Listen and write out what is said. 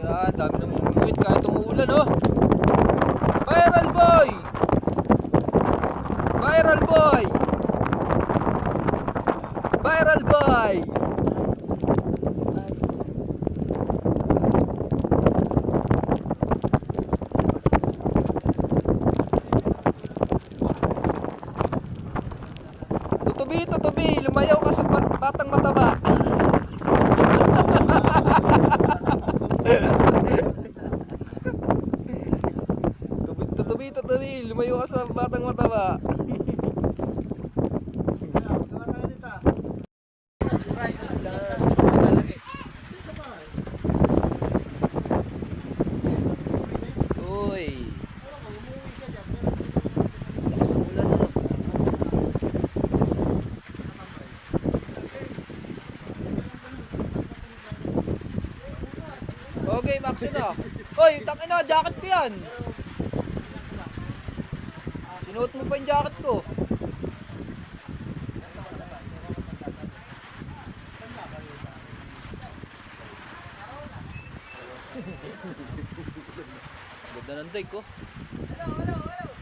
Yan, dami ng bumubuhit kahit umuulan, oh. Viral boy! Viral boy! Viral boy! Tutubi, tutubi, lumayaw ka sa batang mataba. Tutubi, tutubi, lumayo ka sa batang mataba. Uy. Okay, action na. Hoy, tangina, jacket ko yan. Sinuot mo pa yung jacket ko. Ganda ng day ko. Hello, hello, hello.